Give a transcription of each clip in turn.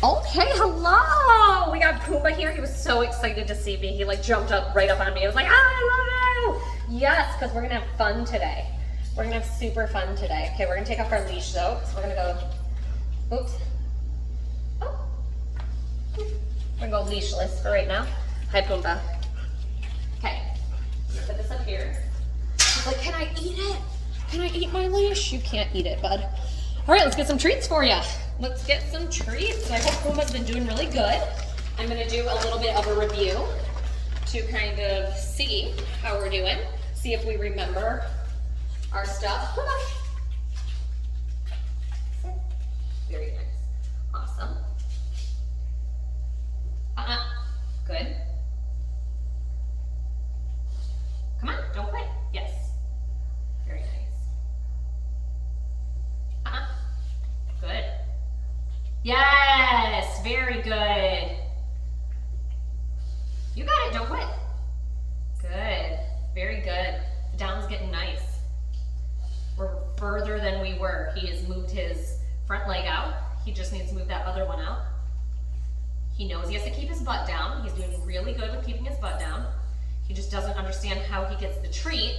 Okay, hello! We got Pumba here. He was so excited to see me. He like jumped up right up on me. I was like, I love you! Yes, because we're gonna have fun today. We're gonna have super fun today. Okay, we're gonna take off our leash though. So we're gonna go, oops. Oh. We're gonna go leashless for right now. Hi, Pumba. Okay, put this up here. He's like, can I eat it? Can I eat my leash? You can't eat it, bud. All right, let's get some treats for you. Let's get some treats. I hope Puma's been doing really good. I'm gonna do a little bit of a review to kind of see how we're doing, see if we remember our stuff. Very nice. Awesome. Good. Come on, don't quit. Yes. Very nice. Good. Yes, very good. You got it, don't quit. Good, very good. The down's getting nice. We're further than we were. He has moved his front leg out. He just needs to move that other one out. He knows he has to keep his butt down. He's doing really good with keeping his butt down. He just doesn't understand how he gets the treat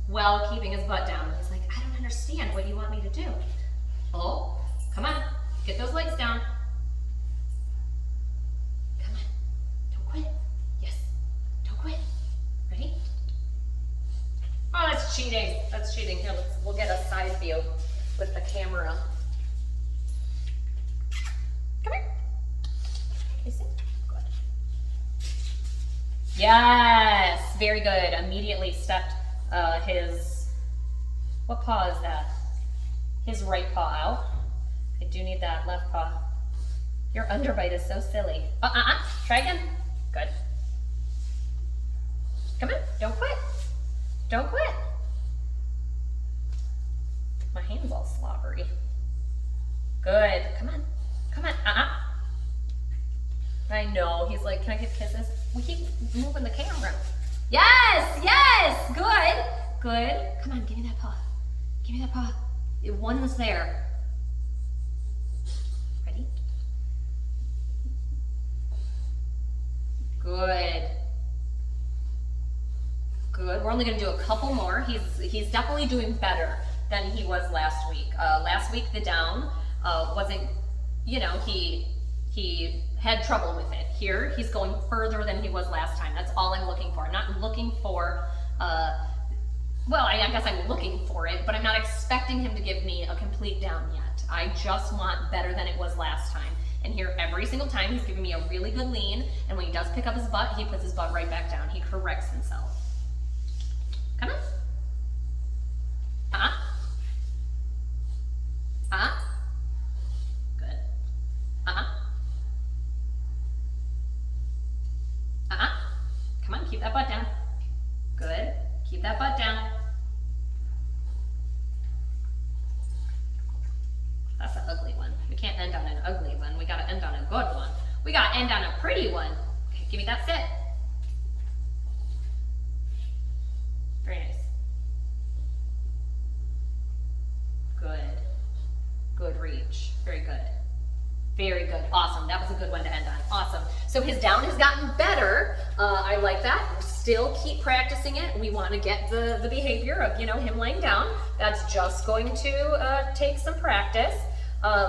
while keeping his butt down. He's like, I don't understand. What do you want me to do? Oh, come on. Get those legs down. Come on. Don't quit. Yes. Don't quit. Ready? Oh, that's cheating. That's cheating. Here, we'll get a side view with the camera. Come here. You see? Good. Yes. Very good. Immediately stepped his, what paw is that? His right paw out. I do need that left paw. Your underbite is so silly. Try again. Good. Come on, don't quit. Don't quit. My hand's all slobbery. Good. Come on. Come on. I know. He's like, can I give kisses? We keep moving the camera. Yes, yes. Good. Good. Come on, give me that paw. Give me that paw. One's there. Ready? Good. Good. We're only going to do a couple more. He's definitely doing better than he was last week. Last week the down wasn't, you know, he had trouble with it. Here he's going further than he was last time. That's all I'm looking for. I'm not looking for well, I guess I'm looking for it, but I'm not expecting him to give me a complete down yet. I just want better than it was last time. And here, every single time, he's giving me a really good lean, and when he does pick up his butt, he puts his butt right back down. He corrects himself. Come on. Good. Come on, keep that butt down. Good. Keep that butt down. That's an ugly one. We can't end on an ugly one. We gotta end on a good one. We gotta end on a pretty one. Okay, give me that sit. Very nice. Good. Good reach. Very good. Very good. Awesome. That was a good one to end on. Awesome. So his down has gotten better. I like that. Still keep practicing it. We want to get the behavior of, you know, him laying down. That's just going to take some practice.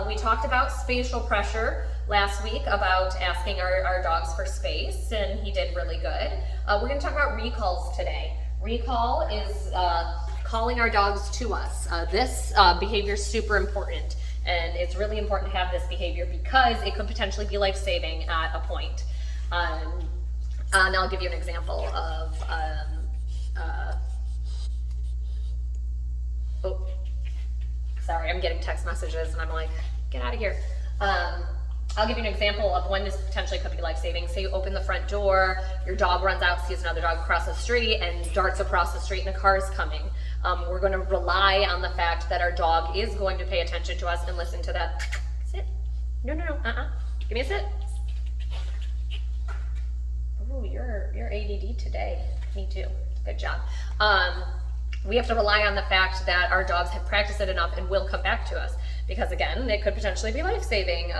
We talked about spatial pressure last week, about asking our dogs for space, and he did really good. We're going to talk about recalls today. Recall is calling our dogs to us. This behavior is super important. And it's really important to have this behavior because it could potentially be life-saving at a point. And I'll give you an example of, oh, sorry, I'm getting text messages and I'm like, get out of here. I'll give you an example of when this potentially could be life-saving. Say you open the front door, your dog runs out, sees another dog across the street, and darts across the street and a car is coming. We're going to rely on the fact that our dog is going to pay attention to us and listen to that. Sit. No, Give me a sit. Ooh, you're ADD today. Me too. Good job. We have to rely on the fact that our dogs have practiced it enough and will come back to us. Because again, it could potentially be life-saving.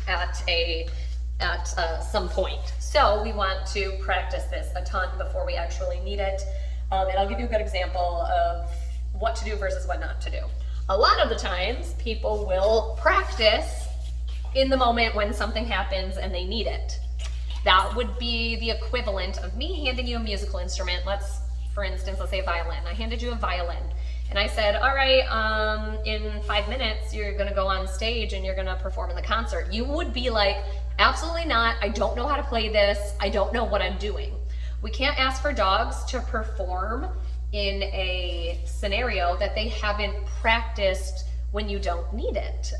at some point. So we want to practice this a ton before we actually need it. And I'll give you a good example of what to do versus what not to do. A lot of the times people will practice in the moment when something happens and they need it. That would be the equivalent of me handing you a musical instrument. For instance, let's say a violin. I handed you a violin and I said, all right, in 5 minutes, you're gonna go on stage and you're gonna perform in the concert. You would be like, absolutely not. I don't know how to play this. I don't know what I'm doing. We can't ask for dogs to perform in a scenario that they haven't practiced when you don't need it.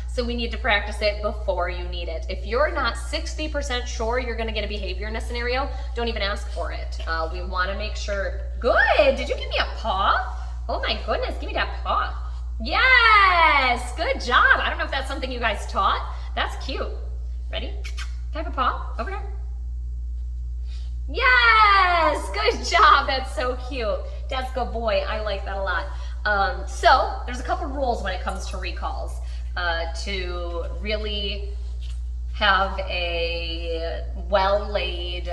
So we need to practice it before you need it. If you're not 60% sure you're gonna get a behavior in a scenario, don't even ask for it. We wanna make sure, good, did you give me a paw? Oh my goodness, give me that paw. Yes, good job. I don't know if that's something you guys taught. That's cute. Ready? Can I have a paw? Over there. Yes, good job. That's so cute. That's a good boy. I like that a lot. So there's a couple rules when it comes to recalls to really have a well-laid,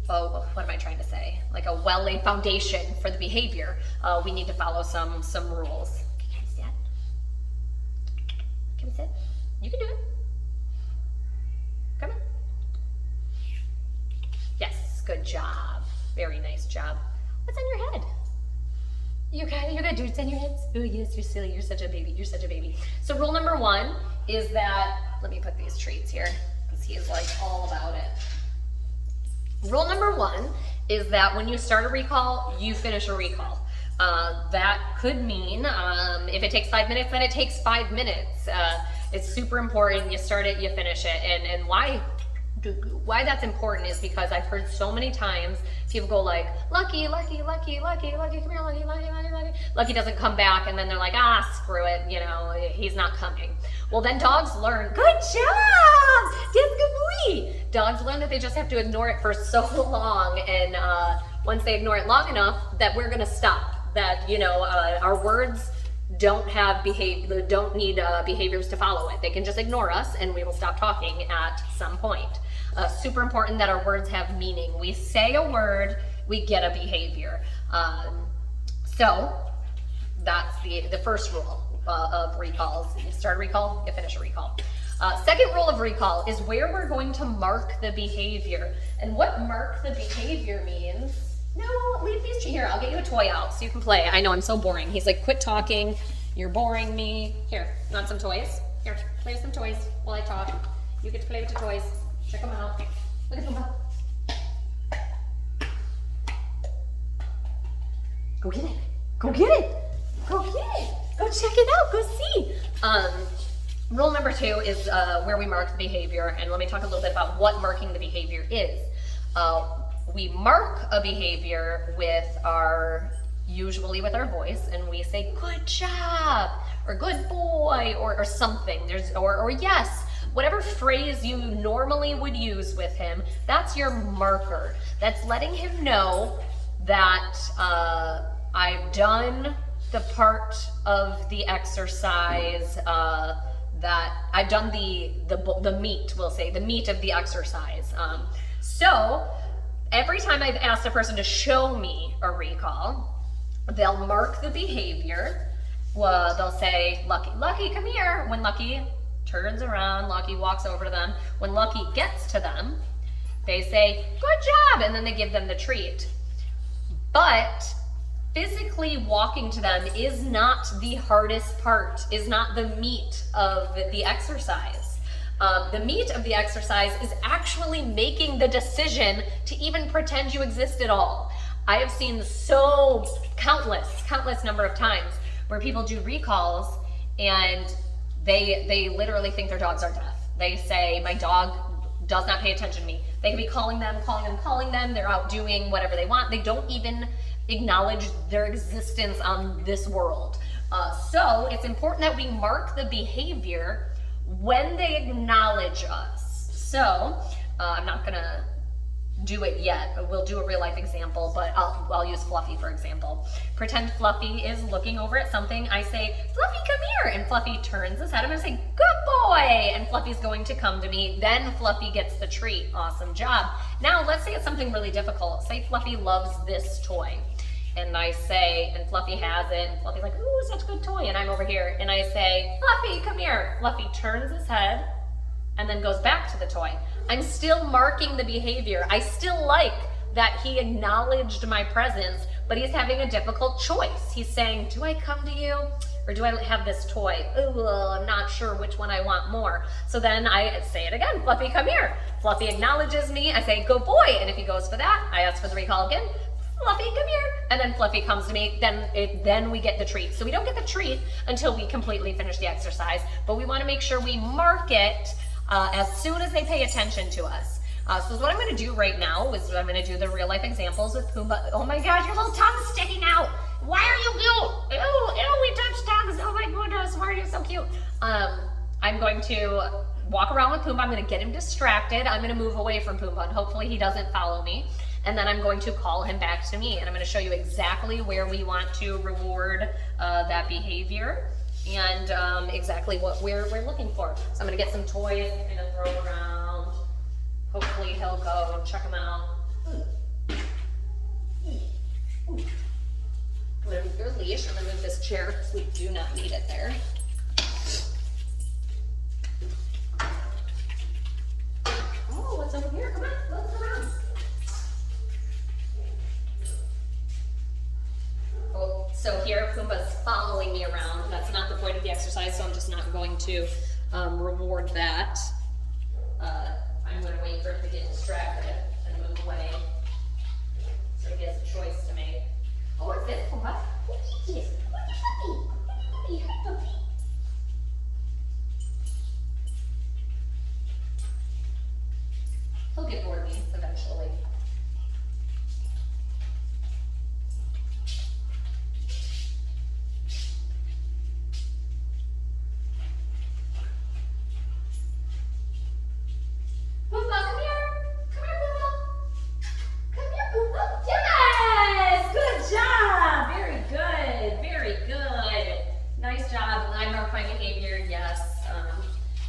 what am I trying to say? Like a well-laid foundation for the behavior. We need to follow some rules. Can we sit? Can we sit? You can do it. Come on. Yes, good job. Very nice job. What's on your head? You got dudes on your heads? Oh yes, you're silly. You're such a baby. You're such a baby. So rule number 1 is that, let me put these treats here because he is like all about it. Rule number 1 is that when you start a recall, you finish a recall. That could mean if it takes 5 minutes, then it takes 5 minutes. It's super important. You start it, you finish it. And why that's important is because I've heard so many times people go like, Lucky, come here, Lucky. Lucky doesn't come back, and then they're like, screw it, he's not coming. Well, then dogs learn, good job, that's good boy. Dogs learn that they just have to ignore it for so long, and once they ignore it long enough, that we're gonna stop. That our words don't need behaviors to follow it. They can just ignore us, and we will stop talking at some point. Super important that our words have meaning. We say a word, we get a behavior. So that's the first rule of recalls. You start a recall, you finish a recall. Second rule of recall is where we're going to mark the behavior. And what mark the behavior means, no, leave these here. I'll get you a toy out so you can play. I know I'm so boring. He's like, quit talking. You're boring me. Here, want some toys? Here, play with some toys while I talk. You get to play with the toys. Check them out. Look at Pumba. Go get it. Go get it. Go get it. Go check it out. Go see. Rule number 2 is where we mark the behavior. And let me talk a little bit about what marking the behavior is. We mark a behavior usually with our voice, and we say, good job, or good boy, or something. Or yes. Whatever phrase you normally would use with him, that's your marker. That's letting him know that I've done the part of the exercise, that I've done the meat, we'll say, the meat of the exercise. So every time I've asked a person to show me a recall, they'll mark the behavior. Well, they'll say, Lucky, come here. When Lucky turns around, Lucky walks over to them. When Lucky gets to them, they say, good job, and then they give them the treat. But physically walking to them is not the hardest part, is not the meat of the exercise. The meat of the exercise is actually making the decision to even pretend you exist at all. I have seen countless number of times where people do recalls and they literally think their dogs are deaf. They say, my dog does not pay attention to me. They could be calling them. They're out doing whatever they want. They don't even acknowledge their existence on this world. So it's important that we mark the behavior when they acknowledge us. So I'm not gonna do it yet. We'll do a real life example, but I'll use Fluffy for example. Pretend Fluffy is looking over at something. I say, Fluffy, come here. And Fluffy turns his head. I'm gonna say, good boy. And Fluffy's going to come to me. Then Fluffy gets the treat. Awesome job. Now let's say it's something really difficult. Say Fluffy loves this toy. And I say, and Fluffy has it, and Fluffy's like, ooh, such a good toy. And I'm over here, and I say, Fluffy, come here. Fluffy turns his head and then goes back to the toy. I'm still marking the behavior. I still like that he acknowledged my presence, but he's having a difficult choice. He's saying, do I come to you or do I have this toy? Ooh, I'm not sure which one I want more. So then I say it again, Fluffy, come here. Fluffy acknowledges me. I say, good boy. And if he goes for that, I ask for the recall again. Fluffy, come here. And then Fluffy comes to me, then we get the treat. So we don't get the treat until we completely finish the exercise, but we wanna make sure we mark it as soon as they pay attention to us. So what I'm gonna do right now is I'm gonna do the real life examples with Pumbaa. Oh my gosh, your little tongue's sticking out. Why are you cute? Ew, we touch tongues. Oh my goodness, why are you so cute? I'm going to walk around with Pumbaa. I'm gonna get him distracted. I'm gonna move away from Pumbaa and hopefully he doesn't follow me. And then I'm going to call him back to me, and I'm going to show you exactly where we want to reward that behavior and exactly what we're looking for. So I'm going to get some toys and kind of throw around. Hopefully he'll go check them out. I'm going to move your leash. I'm going to move this chair because we do not need it there. Oh, what's over here? Come on, let's go around. So here, Pumbaa's following me around. That's not the point of the exercise, so I'm just not going to reward that. I'm going to wait for him to get distracted and move away so he has a choice to make. Oh, what's this, Pumbaa? What is this? What is puppy? He'll get bored of me eventually.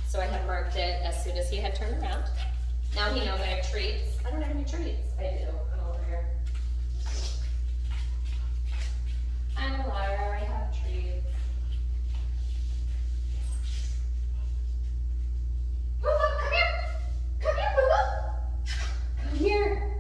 So I had marked it as soon as he had turned around. Now he knows I have treats. I don't have any treats. I do. I'm over here. I'm a liar. I have treats. Pumbaa, come here. Come here, Pumbaa. Come here.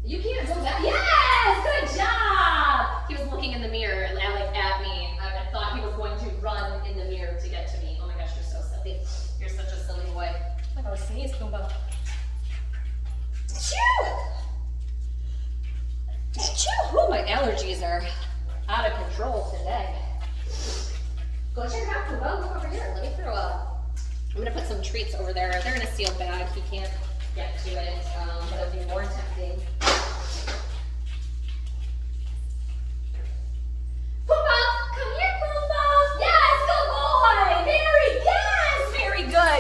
You can't go back. Yes! Good job! He was looking in the mirror and like at me. I thought he was going to run in the mirror to get to me. Oh my gosh, you're so silly. You're such a silly boy. I'm gonna sneeze, Pumbaa. Achoo! Achoo! Oh, my allergies are out of control today. Go check it out, Pumbaa. Look over here. Let me throw I'm gonna put some treats over there. They're in a sealed bag. He can't get to it, but it'll be more tempting.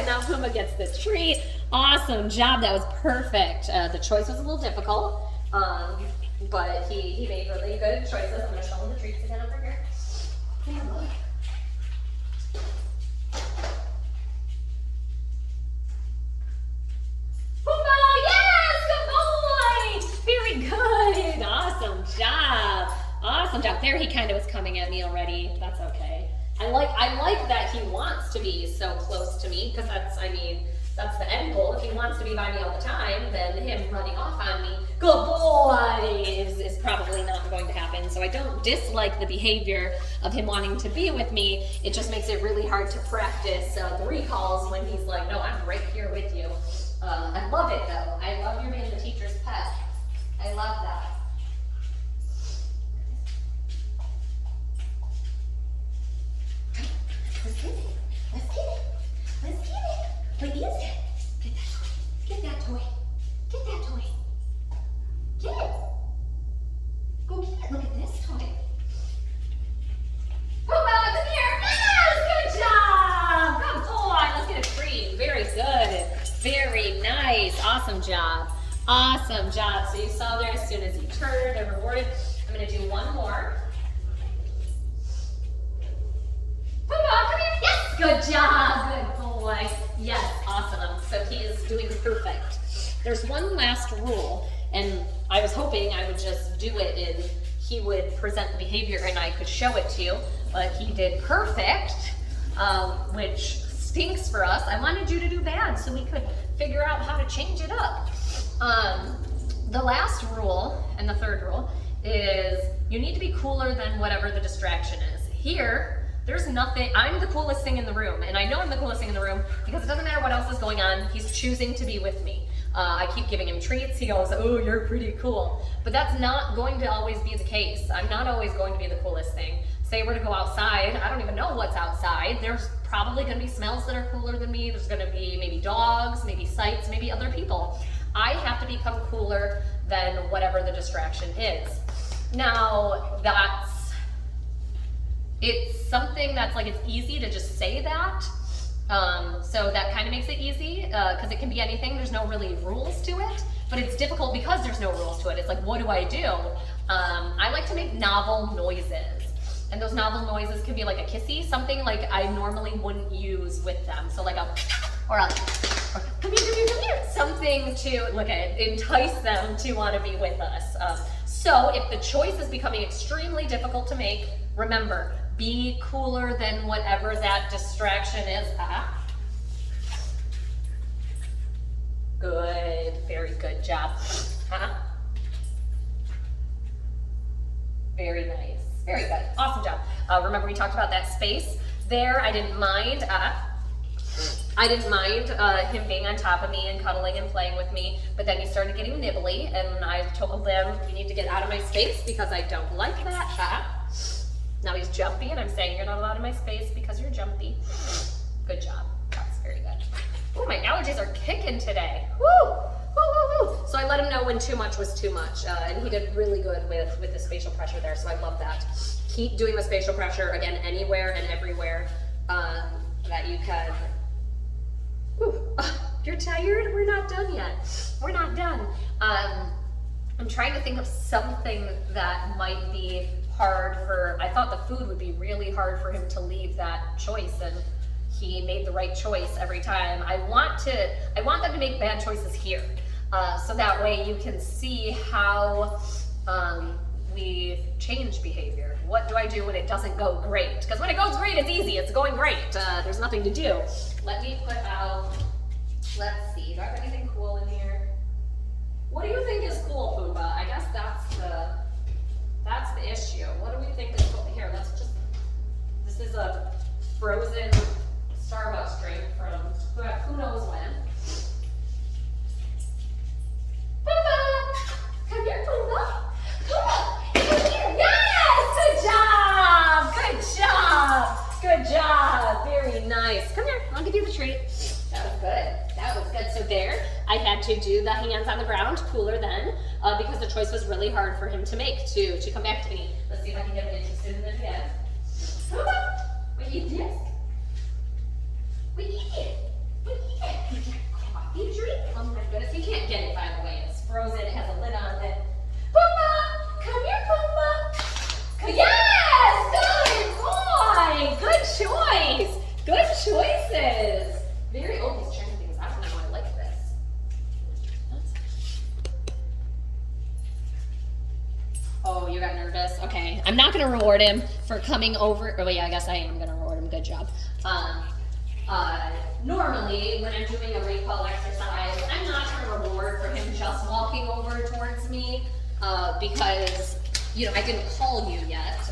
Now Pumbaa gets the treat. Awesome job. That was perfect. The choice was a little difficult, but he made really good choices. I'm going to show him the treats again over here. Pumbaa. Pumbaa, yes, good boy. Very good. Awesome job. Awesome job. There he kind of was coming at me already. That's okay. I like that he wants to be so close to me because that's the end goal. If he wants to be by me all the time, then him running off on me, good boy, is probably not going to happen. So I don't dislike the behavior of him wanting to be with me. It just makes it really hard to practice the recalls when he's like, no, I'm right here with you. I love it though. I love you being the teacher's pet. I love that. Let's get it. Let's get it. Let's get it. What is it? Get that toy. Get that toy. Get it. Go get it. Look at this toy. Pumbaa, come here. Yes, good job. Good boy. Let's get a treat. Very good. Very nice. Awesome job. Awesome job. So you saw there as soon as he turned and rewarded. I'm going to do one more. Pumbaa, come here. Yes! Good job, good boy. Yes, awesome. So he is doing perfect. There's one last rule, and I was hoping I would just do it and he would present the behavior and I could show it to you, but he did perfect, which stinks for us. I wanted you to do bad so we could figure out how to change it up. The last rule, and the third rule, is you need to be cooler than whatever the distraction is. Here, there's nothing, I'm the coolest thing in the room, and I know I'm the coolest thing in the room because it doesn't matter what else is going on, he's choosing to be with me. I keep giving him treats, he goes, oh, you're pretty cool. But that's not going to always be the case. I'm not always going to be the coolest thing. Say we're to go outside, I don't even know what's outside. There's probably gonna be smells that are cooler than me. There's gonna be maybe dogs, maybe sights, maybe other people. I have to become cooler than whatever the distraction is. Now, it's something that's like, it's easy to just say that. So that kind of makes it easy, because it can be anything. There's no really rules to it, but it's difficult because there's no rules to it. It's like, what do I do? I like to make novel noises. And those novel noises can be like a kissy, something like I normally wouldn't use with them. So like or come here, something to look at, entice them to want to be with us. So if the choice is becoming extremely difficult to make, remember, be cooler than whatever that distraction is. Good, very good job. Very nice, very good, awesome job. Remember we talked about that space there. I didn't mind him being on top of me and cuddling and playing with me, but then he started getting nibbly, and I told them, you need to get out of my space because I don't like that. Now he's jumpy, and I'm saying you're not allowed in my space because you're jumpy. Good job, that's very good. Oh, my allergies are kicking today. Woo, woo, woo, woo. So I let him know when too much was too much, and he did really good with the spatial pressure there, so I love that. Keep doing the spatial pressure, again, anywhere and everywhere that you can. Ooh, you're tired? We're not done yet. We're not done. I'm trying to think of something that might be hard for, I thought the food would be really hard for him to leave that choice, and he made the right choice every time. I want them to make bad choices here, so that way you can see how we change behavior. What do I do when it doesn't go great? Because when it goes great, it's easy, it's going great. There's nothing to do. Let me put out, let's see, do I have anything cool in here? What do you think is cool, Pumba? I guess that's the issue. What do we think is cool? Here, this is a frozen Starbucks drink from who knows when. Pumba! Come here, Pumba! Pumba! Come here! Yes! Good job! Good job! Good job! Very nice. Come here, I'll give you the treat. That was good. That was good. So there, I had to do the hands on the ground, cooler than, because the choice was really hard for him to make, to come back to me. Let's see if I can get him interested in it again. Come on. We eat this. We eat it. We eat it. Coffee drink. Oh my goodness, he can't get it, by the way. It's frozen, it has a lid on it. Pumba! Come here, Pumba! Yes! Good boy! Good choice! Good choices! Very, oh, he's checking things out now. I like this. Oh, you got nervous? Okay. I'm not going to reward him for coming over. Oh, yeah, I guess I am going to reward him. Good job. Normally, when I'm doing a recall exercise, I'm not going to reward for him just walking over towards me because, you know, I didn't call you yet.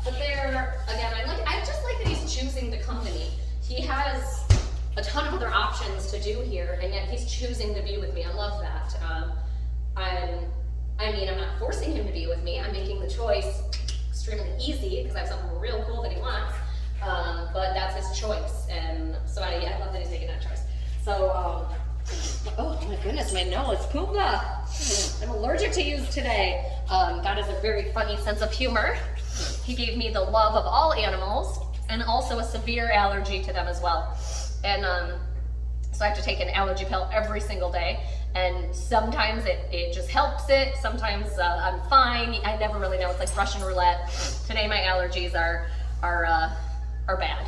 But there, again, I just like that he's choosing the company. He has a ton of other options to do here, and yet he's choosing to be with me. I love that. I'm not forcing him to be with me. I'm making the choice extremely easy because I have something real cool that he wants. But that's his choice, and so I love that he's making that choice. So, oh my goodness, my nose, Pumba. I'm allergic to you today. That is a very funny sense of humor. He gave me the love of all animals, and also a severe allergy to them as well. And so I have to take an allergy pill every single day, and sometimes it just helps it, sometimes I'm fine. I never really know. It's like Russian roulette. Today my allergies are bad.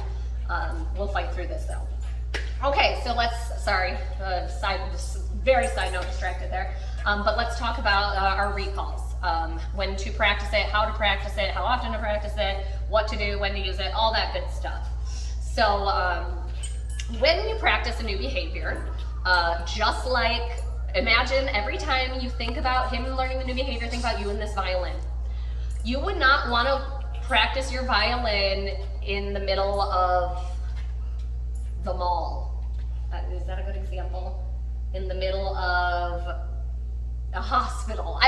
We'll fight through this though. Okay, so very side note, distracted there. But let's talk about our recalls. When to practice it, how to practice it, how often to practice it, what to do, when to use it, all that good stuff. So when you practice a new behavior, just like, imagine every time you think about him learning the new behavior, think about you and this violin. You would not want to practice your violin in the middle of the mall. Is that a good example? In the middle of a hospital.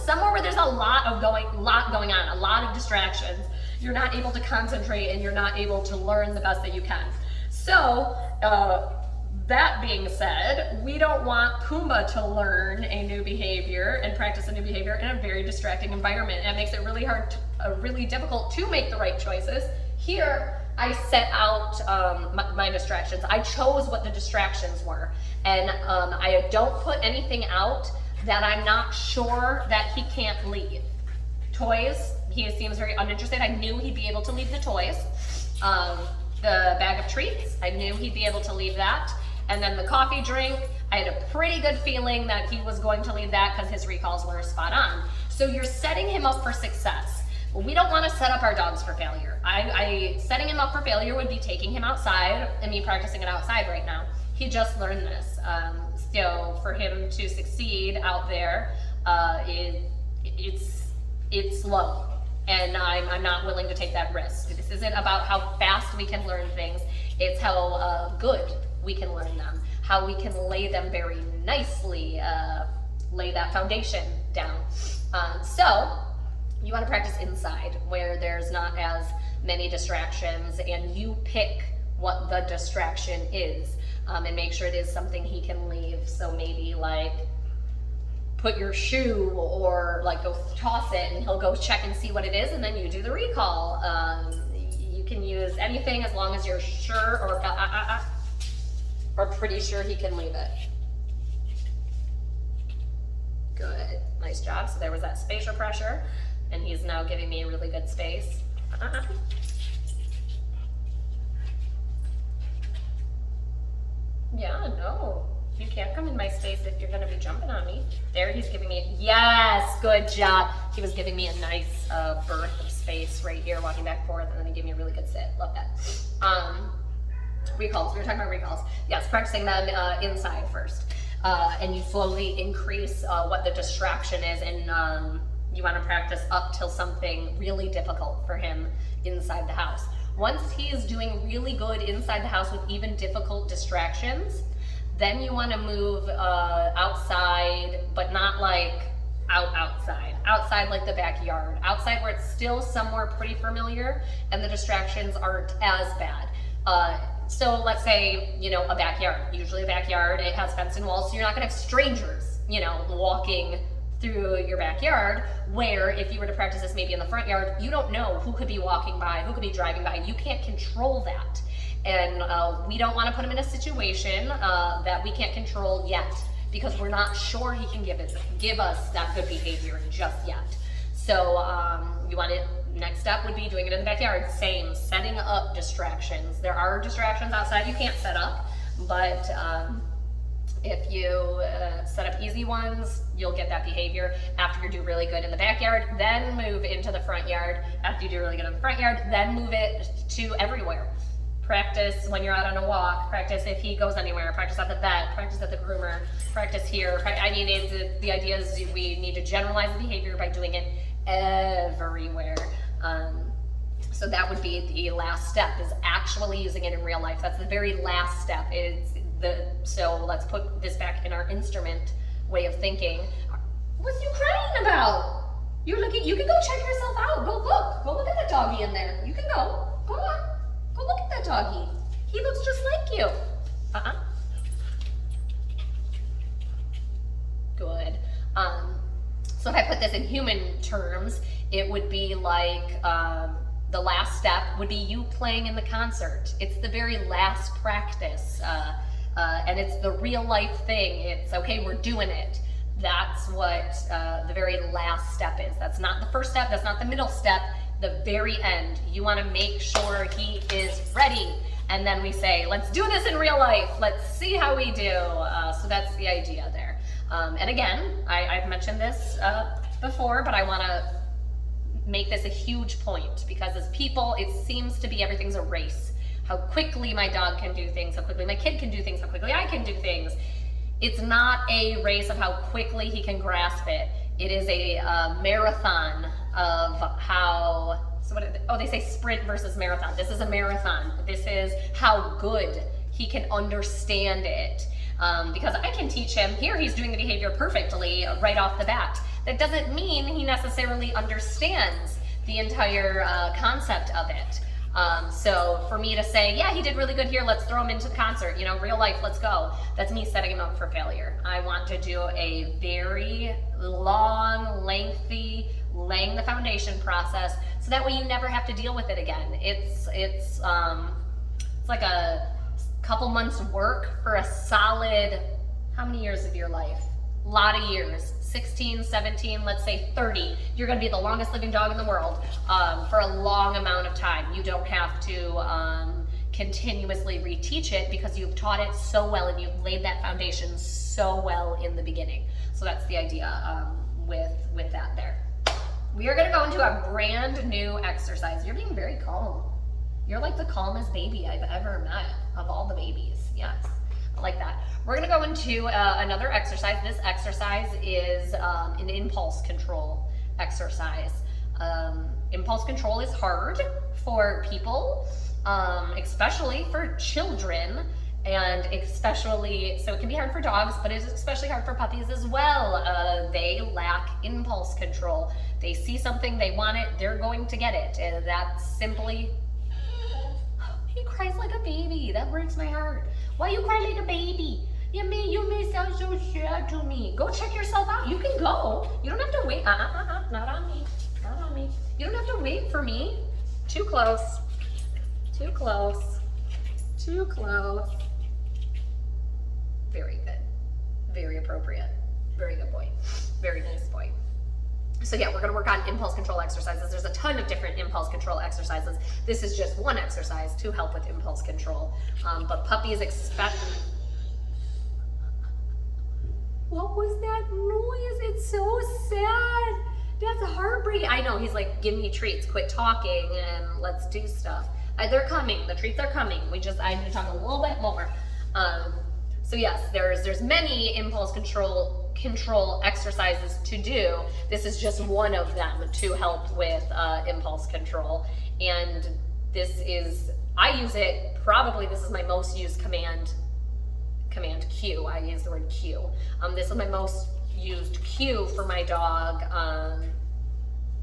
Somewhere where there's a lot going on, a lot of distractions. You're not able to concentrate and you're not able to learn the best that you can. So, that being said, we don't want Pumba to learn a new behavior and practice a new behavior in a very distracting environment. And it makes it really hard, really difficult to make the right choices. Here, I set out my distractions. I chose what the distractions were. And I don't put anything out that I'm not sure that he can't leave. Toys, he seems very uninterested. I knew he'd be able to leave the toys. The bag of treats, I knew he'd be able to leave that. And then the coffee drink, I had a pretty good feeling that he was going to leave that because his recalls were spot on. So you're setting him up for success. Well, we don't want to set up our dogs for failure. Setting him up for failure would be taking him outside and me practicing it outside right now. He just learned this. So for him to succeed out there, it's low. And I'm not willing to take that risk. This isn't about how fast we can learn things. It's how good we can learn them. How we can lay them very nicely, lay that foundation down. So you want to practice inside where there's not as many distractions and you pick what the distraction is and make sure it is something he can leave. So maybe like put your shoe or like go toss it and he'll go check and see what it is and then you do the recall. You can use anything as long as you're sure or pretty sure he can leave it. Good, nice job. So there was that spatial pressure and he's now giving me a really good space. Yeah, no, you can't come in my space if you're gonna be jumping on me. There, he's giving me, yes, good job. He was giving me a nice berth of space right here, walking back and forth, and then he gave me a really good sit. Love that. Recalls, we were talking about recalls. Yes, practicing them inside first. And you slowly increase what the distraction is, and you want to practice up till something really difficult for him inside the house. Once he's doing really good inside the house with even difficult distractions, then you want to move outside, but not like outside. Outside like the backyard. Outside where it's still somewhere pretty familiar and the distractions aren't as bad. So let's say, a backyard. Usually a backyard, it has fence and walls, so you're not gonna have strangers, walking through your backyard, where if you were to practice this maybe in the front yard, you don't know who could be walking by, who could be driving by. You can't control that. And we don't want to put him in a situation that we can't control yet, because we're not sure he can give us that good behavior just yet. So next step would be doing it in the backyard. Same, setting up distractions. There are distractions outside you can't set up, but if you set up easy ones, you'll get that behavior. After you do really good in the backyard, then move into the front yard. After you do really good in the front yard, then move it to everywhere. Practice when you're out on a walk, practice if he goes anywhere, practice at the vet, practice at the groomer, practice here. The idea is we need to generalize the behavior by doing it everywhere. So that would be the last step, is actually using it in real life. That's the very last step. So let's put this back in our instrument way of thinking. What's you crying about? You can go check yourself out. Go look at the doggy in there. You can go on. Go look at that doggy. He looks just like you. Good. So if I put this in human terms, it would be like the last step would be you playing in the concert. It's the very last practice, and it's the real life thing. It's okay, we're doing it. That's what the very last step is. That's not the first step, that's not the middle step, the very end. You want to make sure he is ready. And then we say, let's do this in real life. Let's see how we do. So that's the idea there. And again, I've mentioned this before, but I want to make this a huge point, because as people, it seems to be everything's a race. How quickly my dog can do things, how quickly my kid can do things, how quickly I can do things. It's not a race of how quickly he can grasp it. It is a marathon of how, so what, oh, they say sprint versus marathon. This is a marathon. This is how good he can understand it. Because I can teach him, here he's doing the behavior perfectly right off the bat. That doesn't mean he necessarily understands the entire concept of it. So for me to say, yeah, he did really good here, let's throw him into the concert, you know, real life, let's go. That's me setting him up for failure. I want to do a very long, lengthy, laying the foundation process, so that way you never have to deal with it again. It's like a couple months work for a solid, how many years of your life? A lot of years, 16, 17, let's say 30. You're gonna be the longest living dog in the world for a long amount of time. You don't have to continuously reteach it, because you've taught it so well and you've laid that foundation so well in the beginning. So that's the idea with that there. We are gonna go into a brand new exercise. You're being very calm. You're like the calmest baby I've ever met of all the babies. Yes, I like that. We're gonna go into another exercise. This exercise is an impulse control exercise. Impulse control is hard for people, especially for children, and especially, so it can be hard for dogs, but it's especially hard for puppies as well. They lack impulse control. They see something, they want it, they're going to get it. And that's simply, he cries like a baby. That breaks my heart. Why you cry like a baby? You may sound so sad to me. Go check yourself out. You can go. You don't have to wait. Not on me. Not on me. You don't have to wait for me. Too close. Too close. Too close. Very good. Very appropriate. Very good boy. Very nice boy. So yeah, we're gonna work on impulse control exercises. There's a ton of different impulse control exercises. This is just one exercise to help with impulse control. But puppies expect... What was that noise? It's so sad. That's heartbreaking. I know, he's like, give me treats, quit talking, and let's do stuff. They're coming, the treats are coming. I need to talk a little bit more. So yes, there's many impulse control exercises to do. This is just one of them to help with impulse control. And I use it, probably this is my most used command cue. I use the word cue. This is my most used cue for my dog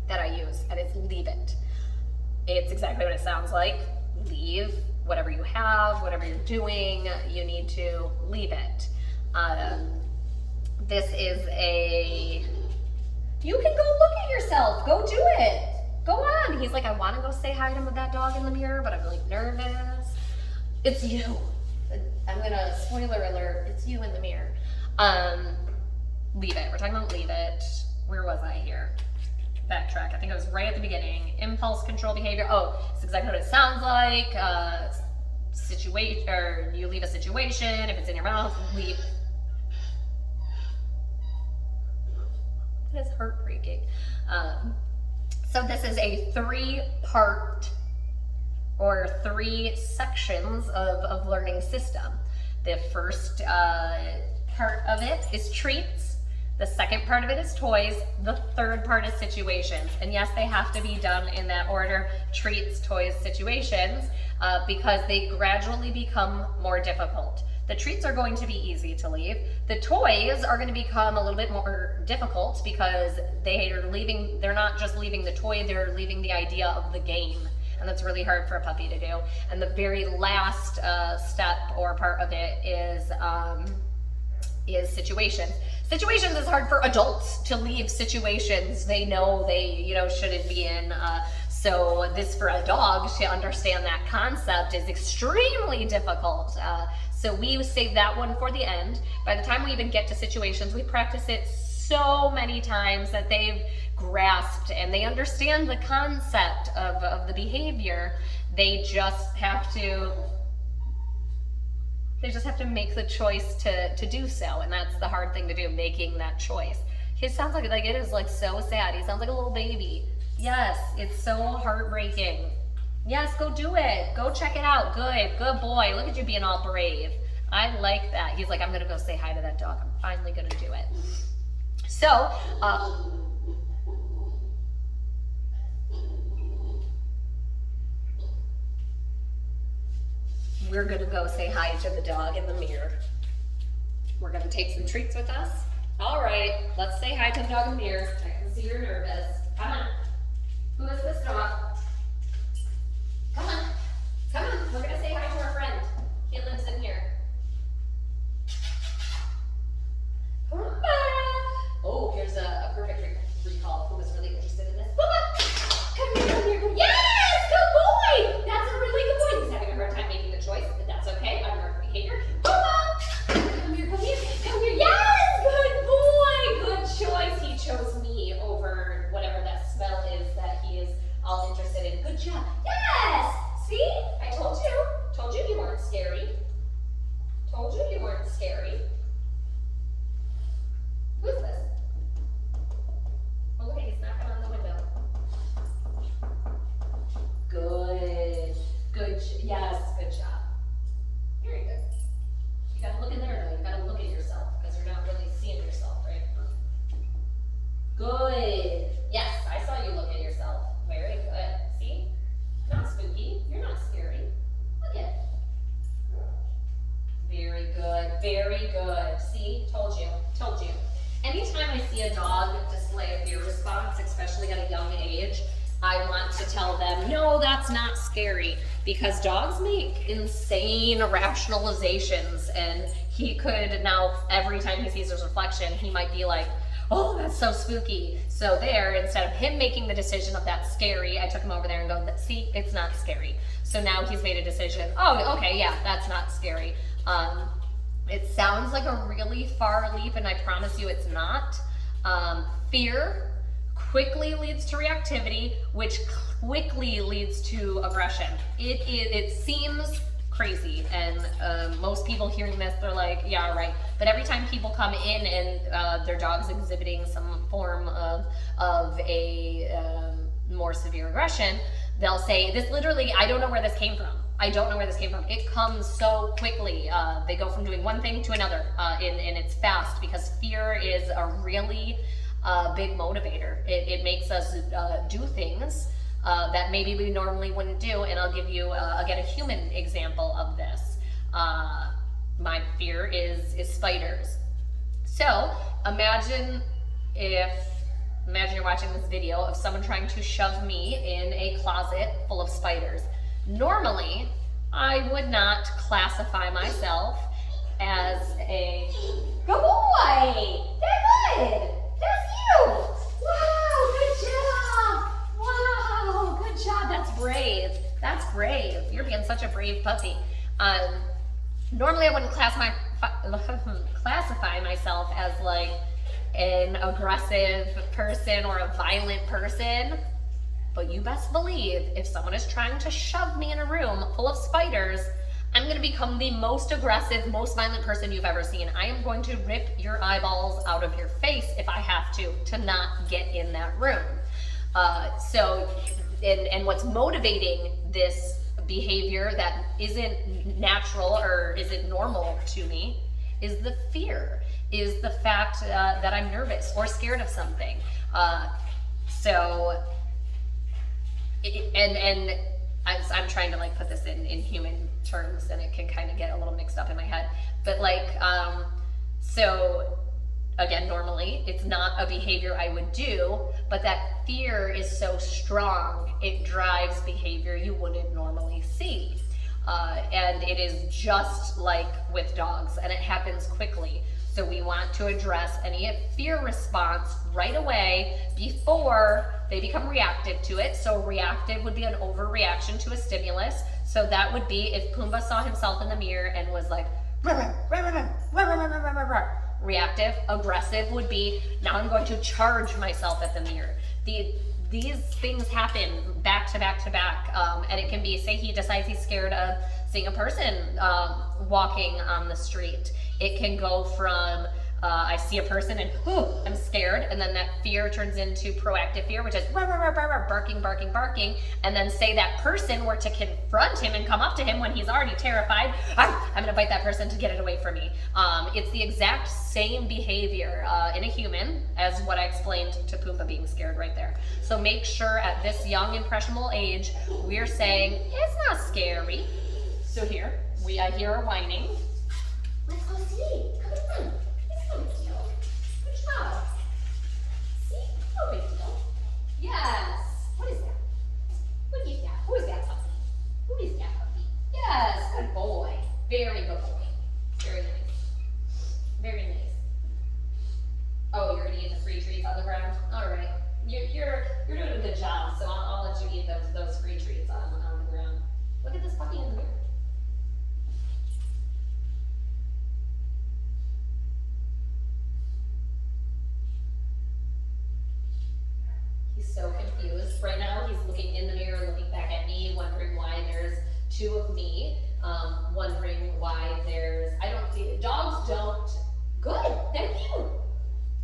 that I use, and it's leave it. It's exactly what it sounds like. Leave whatever you have, whatever you're doing, you need to leave it. This is you can go look at yourself, go do it. Go on. He's like, I want to go say hi to that dog in the mirror, but I'm really nervous. It's you. I'm gonna, spoiler alert, it's you in the mirror. Leave it. We're talking about leave it. Where was I here? Backtrack. I think it was right at the beginning. Impulse control behavior. Oh, it's exactly what it sounds like. Or you leave a situation. If it's in your mouth, leave. That is heartbreaking. So this is a 3-part or 3 sections of learning system. The first part of it is treats. The second part of it is toys. The third part is situations. And yes, they have to be done in that order: treats, toys, situations, because they gradually become more difficult. The treats are going to be easy to leave. The toys are going to become a little bit more difficult, because they're not just leaving the toy, they're leaving the idea of the game. And that's really hard for a puppy to do. And the very last step or part of it is situations. Situations is hard for adults to leave situations they know they shouldn't be in. So this, for a dog to understand that concept, is extremely difficult. So we save that one for the end. By the time we even get to situations, we practice it so many times that they've grasped and they understand the concept of the behavior. They just have to They just have to make the choice to do so, and that's the hard thing to do, making that choice. He sounds like it is like so sad. He sounds like a little baby. Yes, it's so heartbreaking. Yes, go do it. Go check it out. Good boy. Look at you being all brave. I like that. He's like, I'm gonna go say hi to that dog. I'm finally gonna do it. So, we're gonna go say hi to the dog in the mirror. We're gonna take some treats with us. All right, let's say hi to the dog in the mirror. I can see you're nervous. Come on. Who is this dog? Come on. Come on. We're gonna say hi to our friend. He lives in here. Pumba. Oh, here's a perfect recall. Who was really interested in this? Pumba. Come here, come here, come here. Yes, good boy. That's a really good boy. He's having a hard time making the choice, but that's okay. Unmarked behavior. Pumba. Come here, come here, come here. Yes, good boy. Good choice. He chose me over whatever that smell is that he is all interested in. Good job. Yes. See? I told you. Told you weren't scary. Told you weren't scary. Who's this? Oh, look, he's knocking on the window. Good. Yes, good job. Very good. You gotta look in there now. You gotta look at yourself because you're not really seeing yourself, right? Good. Yes, I saw you look at yourself. Very good. See? Not spooky. You're not scary. Look at it. Very good. Very good. See? Told you. Told you. Anytime I see a dog display a fear response, especially at a young age, I want to tell them, no, that's not scary, because dogs make insane rationalizations, and he could now, every time he sees his reflection, he might be like, oh, that's so spooky. So there, instead of him making the decision of that's scary, I took him over there and go, see, it's not scary. So now he's made a decision, oh, okay, yeah, that's not scary. It sounds like a really far leap, and I promise you it's not. Fear quickly leads to reactivity, which quickly leads to aggression. It seems crazy, and most people hearing this, they're like, yeah, right. But every time people come in and their dog's exhibiting some form of a more severe aggression, they'll say, this literally, I don't know where this came from. I don't know where this came from. It comes so quickly. They go from doing one thing to another, and it's fast, because fear is a really big motivator. It makes us do things that maybe we normally wouldn't do, and I'll give you, again, a human example of this. My fear is spiders. So imagine you're watching this video of someone trying to shove me in a closet full of spiders. Normally, I would not classify myself as a good boy. They're good. That's you. Wow, good job. Wow, good job. That's brave. That's brave. You're being such a brave puppy. Normally, I wouldn't classify myself as like an aggressive person or a violent person. But you best believe if someone is trying to shove me in a room full of spiders, I'm going to become the most aggressive, most violent person you've ever seen. I am going to rip your eyeballs out of your face if I have to not get in that room. And what's motivating this behavior that isn't natural or isn't normal to me is the fear, is the fact that I'm nervous or scared of something. I'm trying to like put this in human terms, and it can kind of get a little mixed up in my head. But like, so again, normally it's not a behavior I would do, but that fear is so strong, it drives behavior you wouldn't normally see. And it is just like with dogs, and it happens quickly. So we want to address any fear response right away before they become reactive to it. So reactive would be an overreaction to a stimulus. So that would be if Pumbaa saw himself in the mirror and was like, reactive. Aggressive would be, now I'm going to charge myself at the mirror. These things happen back to back to back. And it can be, say he decides he's scared of seeing a person walking on the street. It can go from I see a person and I'm scared, and then that fear turns into proactive fear, which is barking, barking, barking, and then say that person were to confront him and come up to him when he's already terrified, I'm gonna bite that person to get it away from me. It's the exact same behavior in a human as what I explained to Pumba being scared right there. So make sure at this young impressionable age, we're saying, it's not scary. So here, I hear her whining. Let's go see, come on. No big deal. Good job. See? No big deal. Yes. What is that? What is that? Who is that puppy? Who is that puppy? Yes. Good boy. Very good boy. Very nice. Very nice. Oh, you're gonna eat the free treats on the ground? All right. You're doing a good job. So I'll let you eat those free treats on the ground. Look at this puppy in the mirror. He's so confused. Right now he's looking in the mirror, looking back at me, wondering why there's two of me, wondering why there's, dogs don't, good, thank you.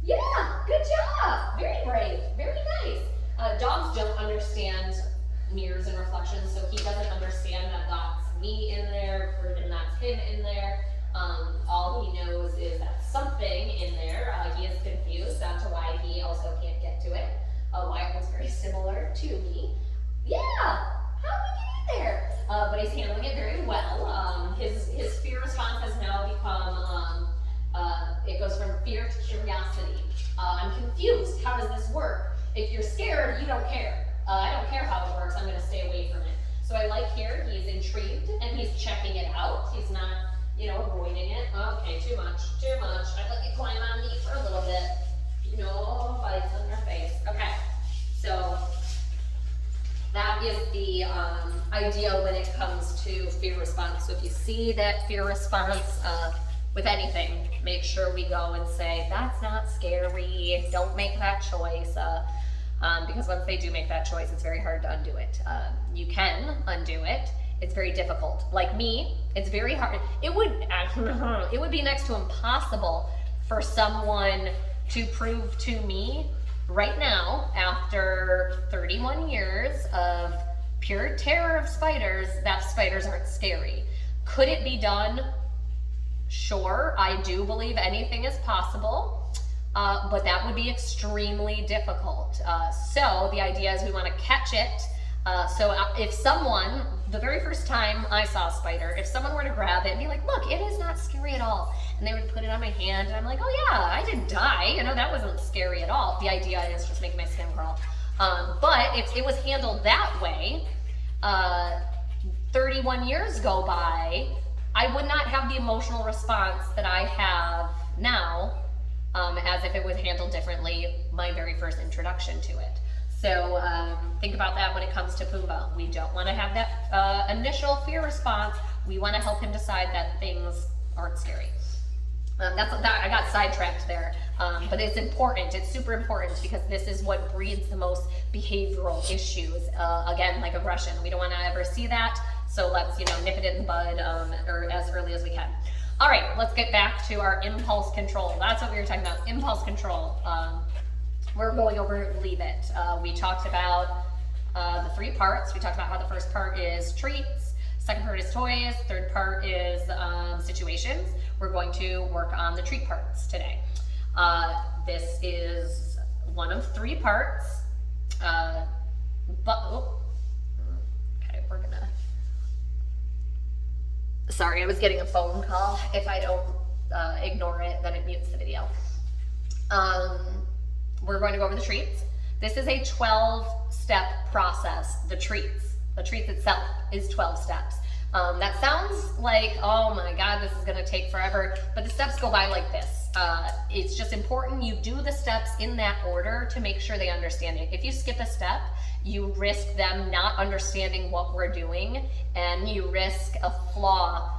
Yeah, good job. Very brave, very nice. Dogs don't understand mirrors and reflections, so he doesn't understand that that's me in there and that's him in there. All he knows is that something in there. He is confused as to why he also can't get to it. Why it was very similar to me. Yeah, how did we get in there? But he's handling it very well. His fear response has now become, it goes from fear to curiosity. I'm confused, how does this work? If you're scared, you don't care. I don't care how it works, I'm gonna stay away from it. So I like here, he's intrigued and he's checking it out. He's not, avoiding it. Okay, too much. I let you climb on me for a little bit. No bites on your face. Okay, so that is the idea when it comes to fear response. So if you see that fear response with anything, make sure we go and say, that's not scary, don't make that choice. Because once they do make that choice, it's very hard to undo it. You can undo it. It's very difficult. Like me, it's very hard. It would be next to impossible for someone to prove to me right now, after 31 years of pure terror of spiders, that spiders aren't scary. Could it be done? Sure, I do believe anything is possible, but that would be extremely difficult. So the idea is we want to catch it. So if someone, the very first time I saw a spider, if someone were to grab it and be like, look, it is not scary at all, and they would put it on my hand, and I'm like, oh yeah, I didn't die, that wasn't scary at all. The idea is just making my skin crawl. But if it was handled that way, 31 years go by, I would not have the emotional response that I have now, as if it was handled differently my very first introduction to it. So think about that when it comes to Pumba. We don't want to have that initial fear response. We want to help him decide that things aren't scary. I got sidetracked there, but it's important. It's super important because this is what breeds the most behavioral issues. Again, like aggression. We don't want to ever see that. So let's nip it in the bud or as early as we can. All right, let's get back to our impulse control. That's what we were talking about. Impulse control. We're going over leave it. We talked about the three parts. We talked about how the first part is treats, second part is toys, third part is situations. We're going to work on the treat parts today. This is one of three parts, okay, we're gonna, sorry, I was getting a phone call. If I don't ignore it, then it mutes the video. We're going to go over the treats. This is a 12-step process, the treats. The treats itself is 12 steps. That sounds like, oh my God, this is gonna take forever, but the steps go by like this. It's just important you do the steps in that order to make sure they understand it. If you skip a step, you risk them not understanding what we're doing, and you risk a flaw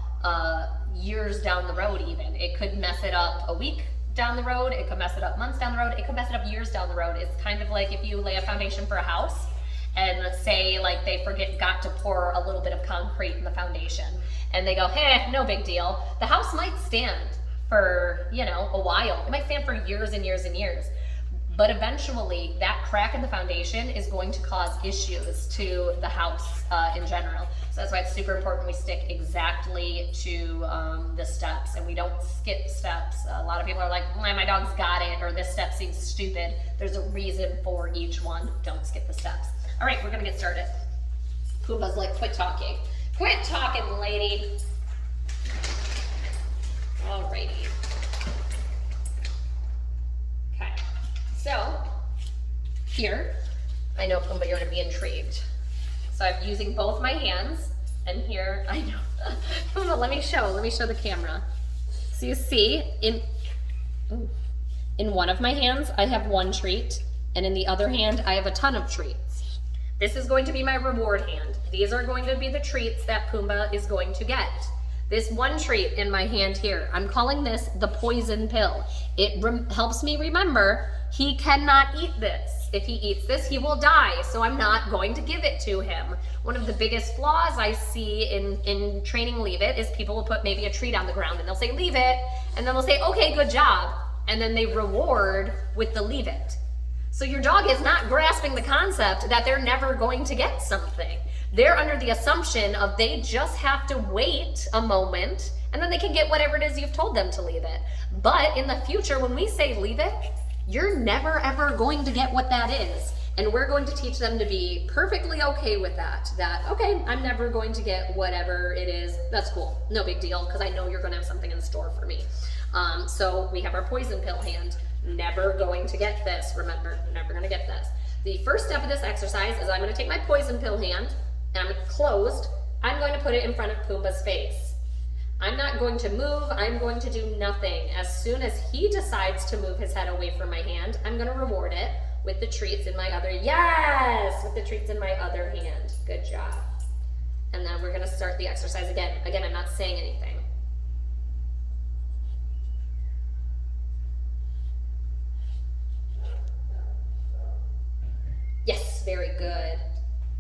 years down the road even. It could mess it up a week down the road, it could mess it up months down the road, it could mess it up years down the road. It's kind of like if you lay a foundation for a house and say like they got to pour a little bit of concrete in the foundation, and they go, hey, no big deal. The house might stand for, you know, a while. It might stand for years and years and years. But eventually, that crack in the foundation is going to cause issues to the house in general. So that's why it's super important we stick exactly to the steps, and we don't skip steps. A lot of people are like, my dog's got it, or this step seems stupid. There's a reason for each one. Don't skip the steps. All right, we're gonna get started. Pumba's like, quit talking. Quit talking, lady. Alrighty. Okay. So, here, I know, Pumba, you're gonna be intrigued. So I'm using both my hands, and here, I know. Pumba, let me show the camera. So you see, in one of my hands, I have one treat, and in the other hand, I have a ton of treats. This is going to be my reward hand. These are going to be the treats that Pumba is going to get. This one treat in my hand here, I'm calling this the poison pill. It helps me remember he cannot eat this. If he eats this, he will die, so I'm not going to give it to him. One of the biggest flaws I see in training Leave It is people will put maybe a treat on the ground and they'll say, leave it, and then they'll say, okay, good job, and then they reward with the leave it. So your dog is not grasping the concept that they're never going to get something. They're under the assumption of they just have to wait a moment and then they can get whatever it is you've told them to leave it. But in the future, when we say leave it, you're never ever going to get what that is. And we're going to teach them to be perfectly okay with that. That, okay, I'm never going to get whatever it is. That's cool, no big deal, because I know you're gonna have something in store for me. So we have our poison pill hand. Never going to get this, remember, never gonna get this. The first step of this exercise is I'm gonna take my poison pill hand, and I'm closed. I'm going to put it in front of Pumba's face. I'm not going to move, I'm going to do nothing. As soon as he decides to move his head away from my hand, I'm gonna reward it with the treats in my other, yes, with the treats in my other hand. Good job. And then we're gonna start the exercise again. Again, I'm not saying anything. Yes, very good.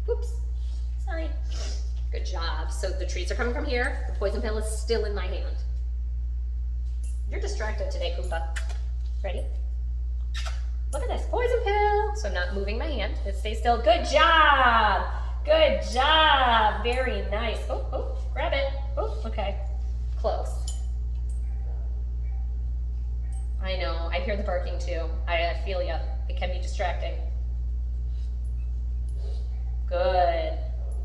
Oops, sorry. Good job. So the treats are coming from here. The poison pill is still in my hand. You're distracted today, Pumba. Ready? Look at this, poison pill. So I'm not moving my hand. It stays still. Good job. Good job. Very nice. Oh, grab it. Oh, okay. Close. I know. I hear the barking too. I feel ya. It can be distracting. Good.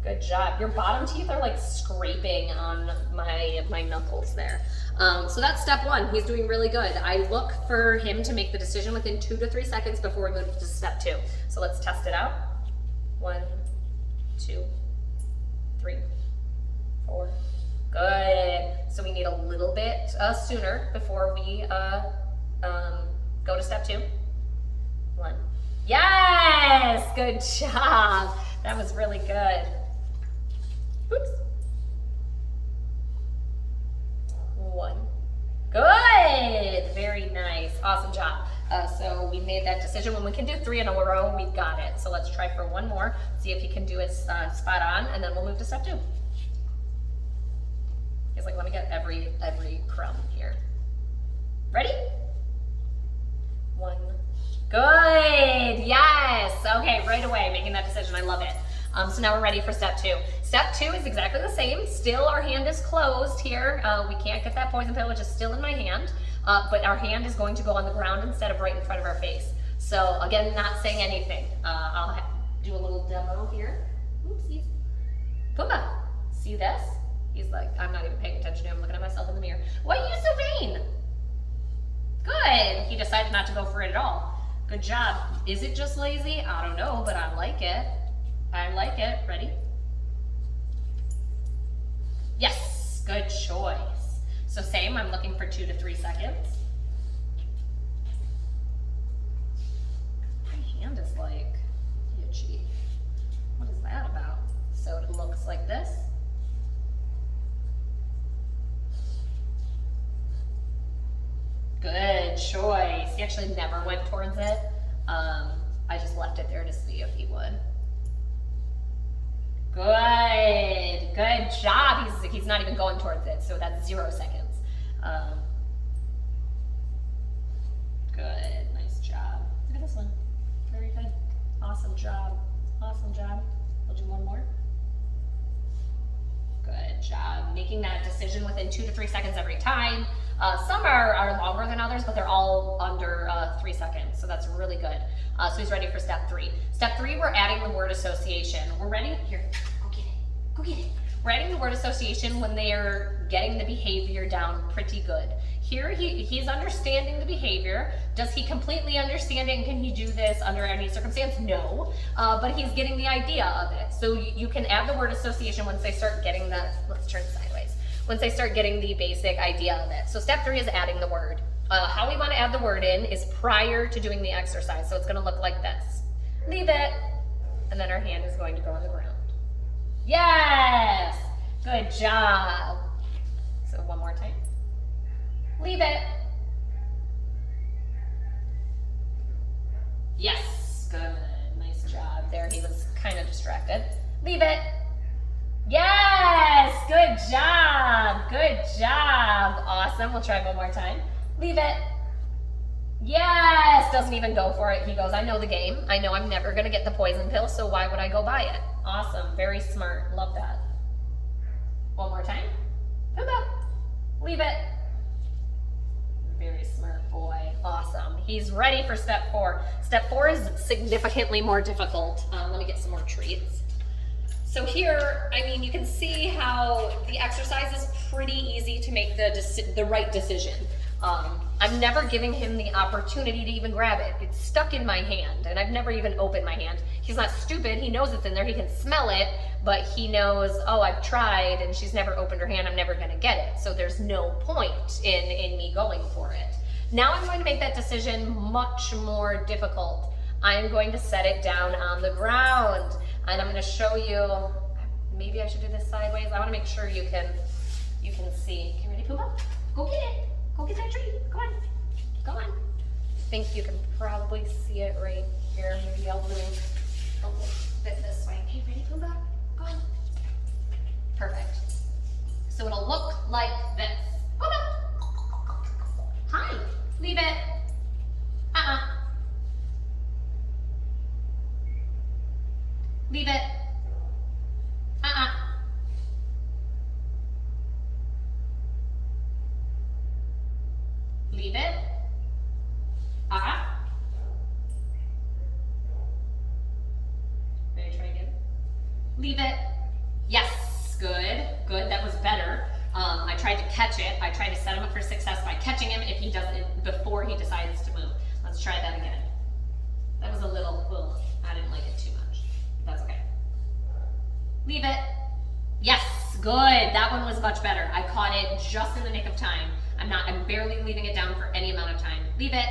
Good job. Your bottom teeth are like scraping on my knuckles there. So that's step one. He's doing really good. I look for him to make the decision within 2 to 3 seconds before we move to step 2. So let's test it out. 1, 2, 3, 4. Good. So we need a little bit sooner before we go to step 2. 1. Yes! Good job. That was really good. Oops. 1. Good. Very nice. Awesome job. So we made that decision. When we can do 3 in a row, we've got it. So let's try for one more. See if he can do it spot on, and then we'll move to step 2. He's like, let me get every crumb here. Ready? 1. Good. Yes. Okay, right away, making that decision. I love it. So now we're ready for step 2. Step 2 is exactly the same. Still, our hand is closed here. We can't get that poison pill, which is still in my hand. But our hand is going to go on the ground instead of right in front of our face. So again, not saying anything. I'll do a little demo here. Oopsies. Pumba, see this? He's like, I'm not even paying attention to him. I'm looking at myself in the mirror. Why are you so vain? Good. He decided not to go for it at all. Good job. Is it just lazy? I don't know, but I like it. I like it. Ready? Yes, good choice. So same, I'm looking for 2 to 3 seconds. My hand is like itchy. What is that about? So it looks like this. Good choice. He actually never went towards it. I just left it there to see if he would. Good. Good job. He's not even going towards it, so that's 0 seconds. Good. Nice job. Look at this one. Very good. Awesome job. Awesome job. We'll do one more. Good job. Making that decision within 2 to 3 seconds every time. Some are longer than others, but they're all under 3 seconds, so that's really good. So he's ready for step 3. Step 3, we're adding the word association. We're ready? Here, go get it. Go get it. We're adding the word association when they are getting the behavior down pretty good. Here he's understanding the behavior. Does he completely understand it, and can he do this under any circumstance? No, but he's getting the idea of it. So you can add the word association once they start getting that. Let's turn sideways. Once they start getting the basic idea of it. So step 3 is adding the word. How we want to add the word in is prior to doing the exercise. So it's going to look like this. Leave it, and then our hand is going to go on the ground. Yes! Good job. So one more time. Leave it. Yes, good. Nice job. There, he was kind of distracted. Leave it. Yes, good job. Good job. Awesome. We'll try one more time. Leave it. Yes, doesn't even go for it. He goes, I know the game. I know I'm never going to get the poison pill, so why would I go buy it? Awesome. Very smart. Love that. One more time. Pumba. Leave it. Very smart boy. Awesome. He's ready for step 4. Step 4 is significantly more difficult. Let me get some more treats. So here, I mean, you can see how the exercise is pretty easy to make the right decision. I'm never giving him the opportunity to even grab it. It's stuck in my hand, and I've never even opened my hand. He's not stupid. He knows it's in there. He can smell it, but he knows, oh, I've tried, and she's never opened her hand. I'm never going to get it. So there's no point in me going for it. Now I'm going to make that decision much more difficult. I'm going to set it down on the ground, and I'm going to show you. Maybe I should do this sideways. I want to make sure you can see. Okay, ready, Pumba? Go get it. Go get that tree. Come on. Come on. I think you can probably see it right here. Maybe I'll move a little bit this way. Okay, ready, Pumba? Go on. Perfect. So it'll look like this. Pumba! Hi. Leave it. Leave it. Leave it. Ready, try again. Leave it. Yes, good, good, that was better. I tried to catch it. I tried to set him up for success by catching him if he doesn't, before he decides to move. Let's try that again. That was a little, well, I didn't like it too much. That's okay. Leave it. Yes, good, that one was much better. I caught it just in the nick of time. I'm barely leaving it down for any amount of time. Leave it.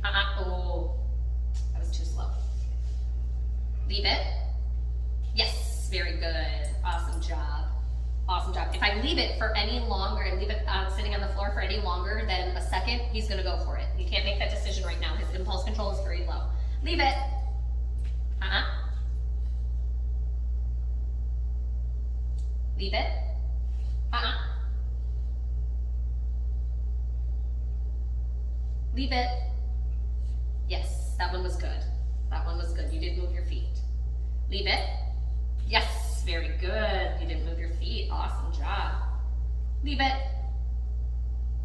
Oh, that was too slow. Leave it. Yes, very good. Awesome job. Awesome job. If I leave it for any longer and leave it sitting on the floor for any longer than a second, he's gonna go for it. He can't make that decision right now. His impulse control is very low. Leave it. Leave it. Leave it. Yes, that one was good. That one was good. You did move your feet. Leave it. Yes, very good. You didn't move your feet. Awesome job. Leave it.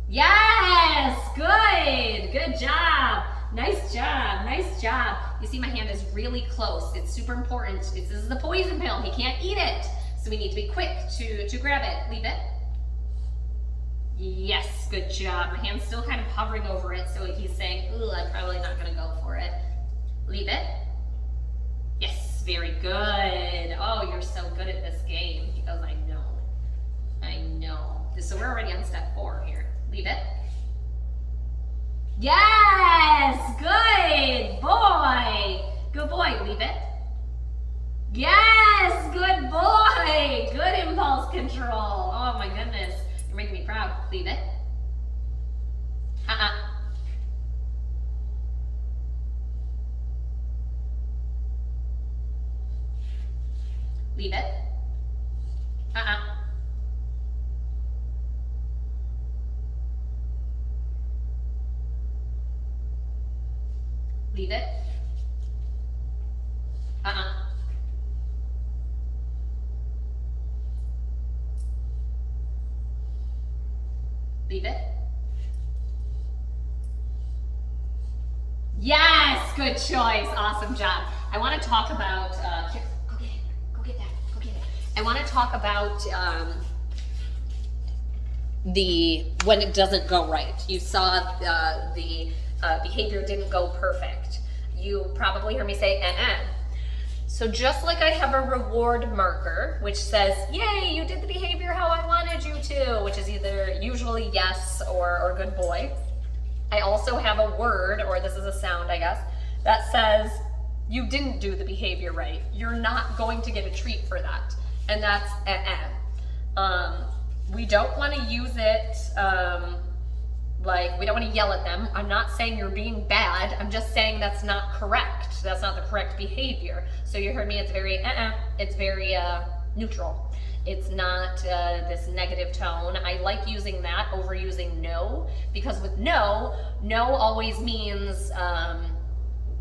Yes, good. Good job. Nice job. Nice job. You see my hand is really close. It's super important. This is the poison pill. He can't eat it. So we need to be quick to grab it. Leave it. Yes, good job. My hand's still kind of hovering over it, so he's saying, ooh, I'm probably not gonna go for it. Leave it. Yes, very good. Oh, you're so good at this game. He goes, I know. I know. So we're already on step 4 here. Leave it. Yes, good boy. Good boy, leave it. Yes, good boy. Good impulse control. Oh my goodness. You're making me proud. Leave it. Leave it. Leave it. Leave it. Yes, good choice. Awesome job. I want to talk about, here, go get it. Go get that. Go get it. I want to talk about when it doesn't go right. You saw the behavior didn't go perfect. You probably heard me say, So just like I have a reward marker, which says, yay, you did the behavior how I wanted you to, which is either usually yes or good boy. I also have a word, or this is a sound, I guess, that says you didn't do the behavior right. You're not going to get a treat for that. And that's we don't want to use it like, we don't want to yell at them. I'm not saying you're being bad. I'm just saying that's not correct. That's not the correct behavior. So you heard me, it's very it's very neutral. It's not this negative tone. I like using that over using no, because with no always means,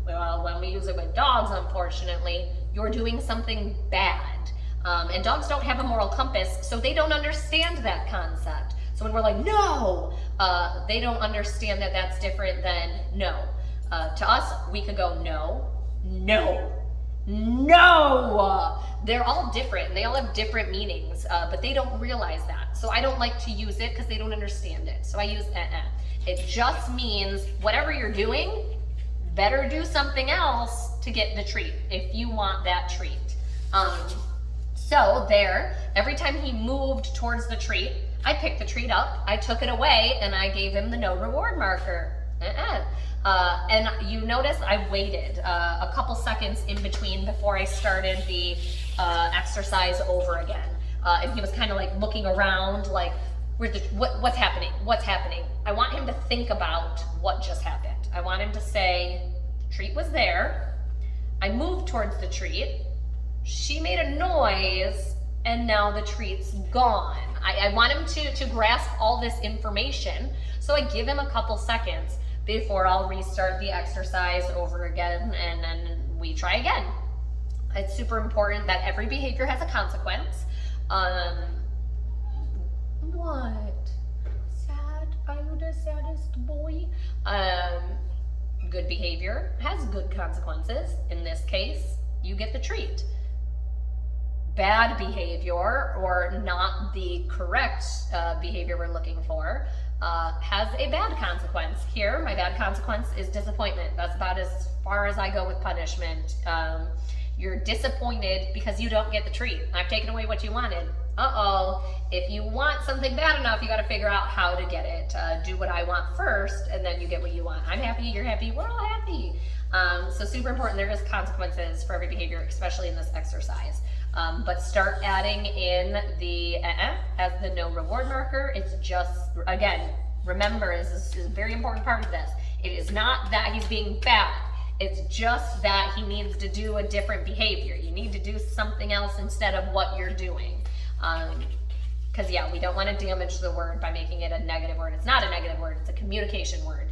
well, when we use it with dogs, unfortunately, you're doing something bad. And dogs don't have a moral compass, so they don't understand that concept. So when we're like, no, they don't understand that that's different than no. To us, we could go no, no, no. They're all different, and they all have different meanings, but they don't realize that. So I don't like to use it because they don't understand it. So I use It just means whatever you're doing, better do something else to get the treat, if you want that treat. So there, every time he moved towards the treat, I picked the treat up, I took it away, and I gave him the no reward marker. And you notice I waited a couple seconds in between before I started the exercise over again. And he was kind of like looking around, like, what's happening? What's happening? I want him to think about what just happened. I want him to say, the treat was there, I moved towards the treat, she made a noise, and now the treat's gone. I want him to grasp all this information, so I give him a couple seconds before I'll restart the exercise over again, and then we try again. It's super important that every behavior has a consequence. What? Sad? Are you the saddest boy? Good behavior has good consequences. In this case, you get the treat. Bad behavior, or not the correct behavior we're looking for, has a bad consequence. Here, my bad consequence is disappointment. That's about as far as I go with punishment. You're disappointed because you don't get the treat. I've taken away what you wanted. If you want something bad enough, you got to figure out how to get it. Do what I want first, and then you get what you want. I'm happy, you're happy, we're all happy. So super important, there is consequences for every behavior, especially in this exercise. But start adding in the as the no reward marker. It's just, again, remember, this is a very important part of this. It is not that he's being bad. It's just that he needs to do a different behavior. You need to do something else instead of what you're doing. Because yeah, we don't want to damage the word by making it a negative word. It's not a negative word, it's a communication word.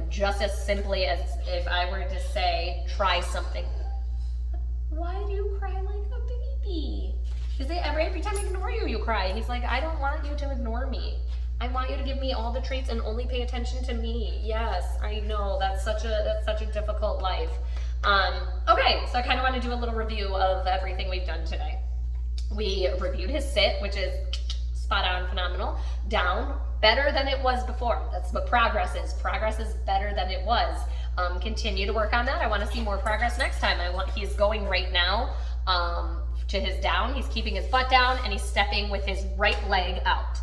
Just as simply as if I were to say, try something. Why do you cry like a baby? Because every time I ignore you, you cry. He's like, I don't want you to ignore me. I want you to give me all the treats and only pay attention to me. Yes, I know, that's such a difficult life. Okay, so I kind of want to do a little review of everything we've done today. We reviewed his sit, which is spot on, phenomenal. Down, better than it was before. That's what progress is. Progress is better than it was. Continue to work on that. I want to see more progress next time. He's going right now to his down. He's keeping his butt down, and he's stepping with his right leg out.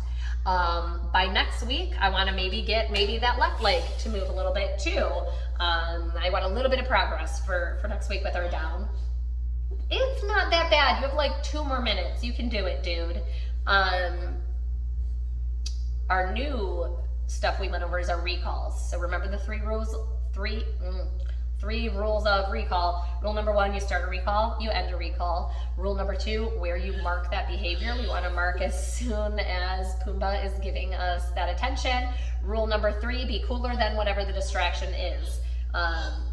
By next week, I want to maybe get that left leg to move a little bit too. I want a little bit of progress for next week with our down. It's not that bad. You have like 2 more minutes. You can do it, dude. Our new stuff we went over is our recalls. So remember the 3 rules of recall. Rule number 1, you start a recall, you end a recall. Rule number 2, where you mark that behavior, we want to mark as soon as Pumbaa is giving us that attention. Rule number 3, be cooler than whatever the distraction is.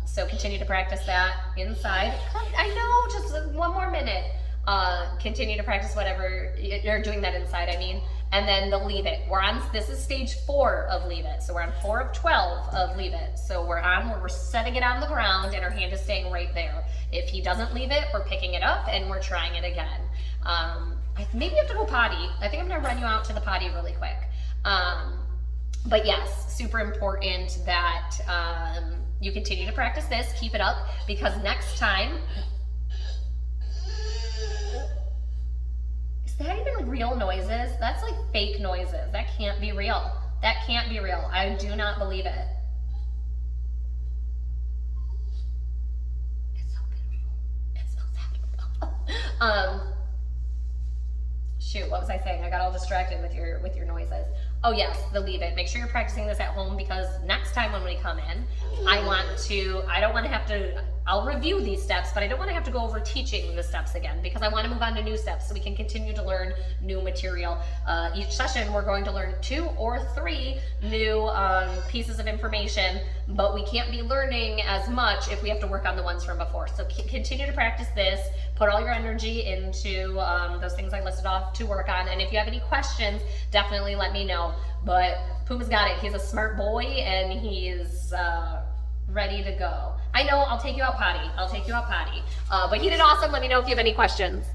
So continue to practice that inside. I know, just one more minute. Continue to practice whatever you're doing that inside, I mean, and then the leave it. This is stage 4 of leave it. So we're on 4 of 12 of leave it. So we're setting it on the ground and our hand is staying right there. If he doesn't leave it, we're picking it up and we're trying it again. Maybe you have to go potty. I think I'm gonna run you out to the potty really quick. But yes, super important that you continue to practice this, keep it up, because next time, is that even real noises? That's like fake noises. That can't be real. That can't be real. I do not believe it. It's so beautiful. It's so beautiful. Shoot, what was I saying? I got all distracted with your noises. Oh yes, the leave it. Make sure you're practicing this at home, because next time when we come in, I'll review these steps, but I don't want to have to go over teaching the steps again, because I want to move on to new steps so we can continue to learn new material. Each session we're going to learn 2 or 3 new pieces of information, but we can't be learning as much if we have to work on the ones from before. So continue to practice this, put all your energy into those things I listed off to work on, and if you have any questions, definitely let me know. But Puma's got it. He's a smart boy and he's ready to go. I know, I'll take you out potty. But he did awesome. Let me know if you have any questions.